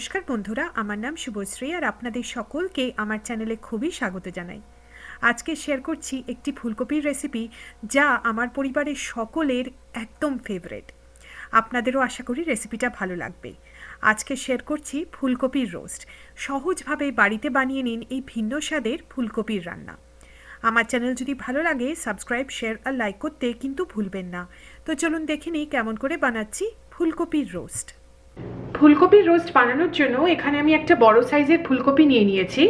নমস্কার বন্ধুরা, আমার নাম শুভশ্রী আর আপনাদের সকলকে আমার চ্যানেলে খুবই স্বাগত জানাই। আজকে শেয়ার করছি একটি ফুলকপির রেসিপি যা আমার পরিবারের সকলের একদম ফেভারিট। আপনাদেরও আশা করি রেসিপিটা ভালো লাগবে। আজকে শেয়ার করছি ফুলকপির রোস্ট। সহজভাবে বাড়িতে বানিয়ে নিন এই ভিন্ন স্বাদের ফুলকপির রান্না। আমার চ্যানেল যদি ভালো লাগে সাবস্ক্রাইব, শেয়ার আর লাইক করতে কিন্তু ভুলবেন না। তো চলুন দেখে নিই কেমন করে বানাচ্ছি ফুলকপির রোস্ট। ফুলকপির রোস্ট বানানোর জন্য এখানে আমি একটা বড় সাইজের ফুলকপি নিয়ে নিয়েছি।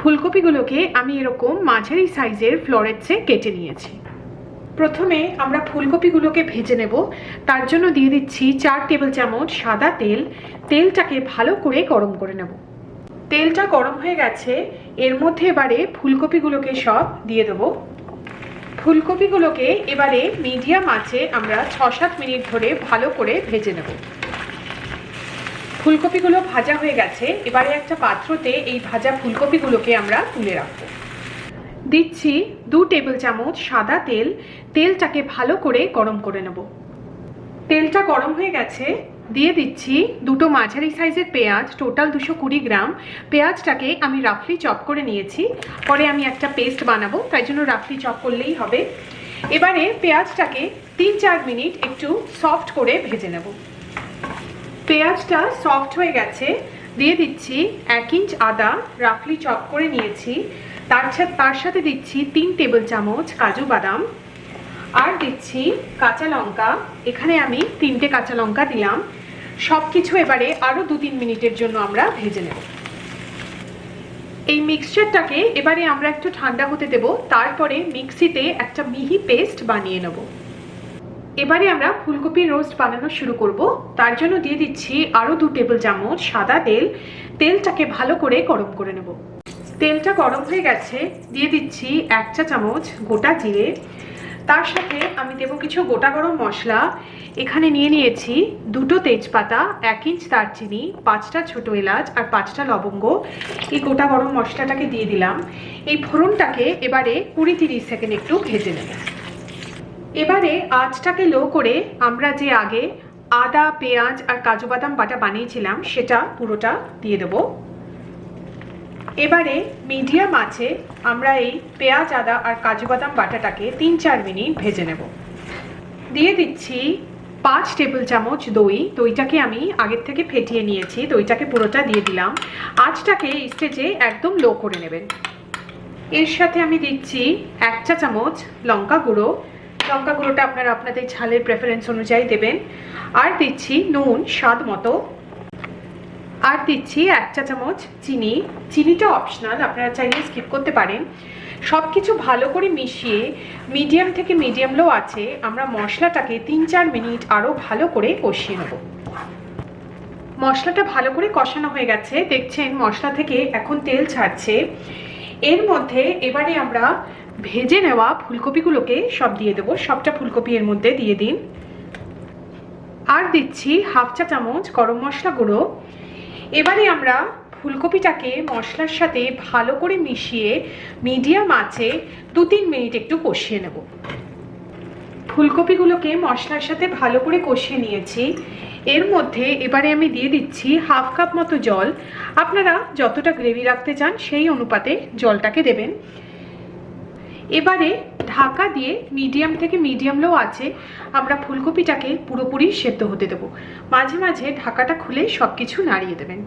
ফুলকপিগুলোকে আমি এরকম মাঝারি সাইজের ফ্লোরেটসে কেটে নিয়েছি। প্রথমে আমরা ফুলকপিগুলোকে ভেজে নেব। তার জন্য দিয়ে দিচ্ছি 4 টেবিল চামচ সাদা তেল। তেলটাকে ভালো করে গরম করে নেব। তেলটা গরম হয়ে গেছে, এর মধ্যে এবারে ফুলকপিগুলোকে সব দিয়ে দেবো। ফুলকপিগুলোকে এবারে মিডিয়াম আঁচে আমরা 6-7 মিনিট ধরে ভালো করে ভেজে নেব। ফুলকপিগুলো ভাজা হয়ে গেছে, এবারে একটা পাত্রতে এই ভাজা ফুলকপিগুলোকে আমরা তুলে রাখবো। দিচ্ছি 2 টেবিল চামচ সাদা তেল। তেলটাকে ভালো করে গরম করে নেব। তেলটা গরম হয়ে গেছে, দিয়ে দিচ্ছি 2টো মাঝারি সাইজের পেঁয়াজ, টোটাল 220 গ্রাম। পেঁয়াজটাকে আমি রাফলি চপ করে নিয়েছি, পরে আমি একটা পেস্ট বানাবো, তাই জন্য রাফলি চপ করলেই হবে। এবারে পেঁয়াজটাকে 3-4 মিনিট একটু সফট করে ভেজে নেব। পেঁয়াজটা সফট হয়ে গেছে, দিয়ে দিচ্ছি 1 ইঞ্চ আদা রাফলি চপ করে নিয়েছি। তার সাথে দিচ্ছি 3 টেবিল চামচ কাজু বাদাম, আর দিচ্ছি কাঁচা লঙ্কা। এখানে আমি 3টে কাঁচা লঙ্কা দিলাম। সব কিছু এবারে আরও 2-3 মিনিটের জন্য আমরা ভেজে নেব। এই মিক্সচারটাকে এবারে আমরা একটু ঠান্ডা হতে দেব, তারপরে মিক্সিতে একটা মিহি পেস্ট বানিয়ে নেব। এবারে আমরা ফুলকপির রোস্ট বানানো শুরু করব। তার জন্য দিয়ে দিচ্ছি আরও 2 টেবিল চামচ সাদা তেল। তেলটাকে ভালো করে গরম করে নেব। তেলটা গরম হয়ে গেছে, দিয়ে দিচ্ছি 1 চা চামচ গোটা জিরে। তার সাথে আমি দেব কিছু গোটা গরম মশলা। এখানে নিয়ে নিয়েছি 2টো তেজপাতা, 1 ইঞ্চ দারচিনি, 5টা ছোট এলাচ আর 5টা লবঙ্গ। এই গোটা গরম মশলাটাকে দিয়ে দিলাম। এই ফোড়নটাকে এবারে 20-30 সেকেন্ড একটু ভেজে নেব। এবারে আঁচটাকে লো করে আমরা যে আগে আদা, পেঁয়াজ আর কাজু বাদাম বাটা বানিয়েছিলাম সেটা পুরোটা দিয়ে দেব। এবারে মিডিয়াম আঁচে আমরা এই পেঁয়াজ, আদা আর কাজু বাদাম বাটাটাকে 3-4 মিনিট ভেজে নেব। দিয়ে দিচ্ছি 5 টেবিল চামচ দই। দইটাকে আমি আগের থেকে ফেটিয়ে নিয়েছি, দইটাকে পুরোটা দিয়ে দিলাম। আঁচটাকে এই স্টেজে একদম লো করে নেবেন। এর সাথে আমি দিচ্ছি 1 চা চামচ লঙ্কা গুঁড়ো। লঙ্কা গুঁড়োটা আপনারা আপনাদের ঝালের প্রেফারেন্স অনুযায়ী দেবেন। আর দিচ্ছি নুন স্বাদ মতো। আর দিচ্ছি 1 চা চামচ চিনি। চিনিটা অপশনাল, আপনারা চাইলে স্কিপ করতে পারেন। সব কিছু ভালো করে মিশিয়ে মিডিয়াম থেকে মিডিয়াম লো আছে আমরা মশলাটাকে 3-4 মিনিট আরও ভালো করে কষিয়ে নেব। মশলাটা ভালো করে কষানো হয়ে গেছে, দেখছেন মশলা থেকে এখন তেল ছাড়ছে। এর মধ্যে এবারে আমরা ভেজে নেওয়া ফুলকপিগুলোকে সব দিয়ে দেবো। সবটা ফুলকপি এর মধ্যে দিয়ে দিন। আর দিচ্ছি 1/2 চা চামচ গরম মশলা গুঁড়ো। এবারে আমরা ফুলকপিটাকে মশলার সাথে ভালো করে মিশিয়ে মিডিয়াম আঁচে 2-3 মিনিট একটু কষিয়ে নেব। ফুলকপিগুলোকে মশলার সাথে ভালো করে কষিয়ে নিয়েছি। এর মধ্যে এবারে আমি দিয়ে দিচ্ছি 1/2 কাপ মতো জল। আপনারা যতটা গ্রেভি রাখতে চান সেই অনুপাতে জলটাকে দেবেন। এবারে ঢাকা দিয়ে মিডিয়াম থেকে মিডিয়াম লো আছে আমরা ফুলকপিটাকে পুরোপুরি সেদ্ধ হতে দেব। মাঝে মাঝে ঢাকাটা খুলে সব কিছু নাড়িয়ে দেবেন।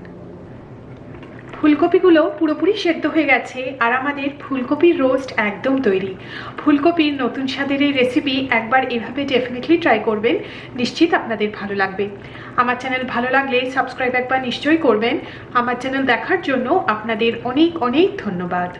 ফুলকপিগুলো পুরোপুরি সেদ্ধ হয়ে গেছে আর আমাদের ফুলকপির রোস্ট একদম তৈরি। ফুলকপির নতুন স্বাদের এই রেসিপি একবার এভাবে ডেফিনেটলি ট্রাই করবেন, নিশ্চিত আপনাদের ভালো লাগবে। আমার চ্যানেল ভালো লাগলে সাবস্ক্রাইব একবার নিশ্চয়ই করবেন। আমার চ্যানেল দেখার জন্য আপনাদের অনেক অনেক ধন্যবাদ।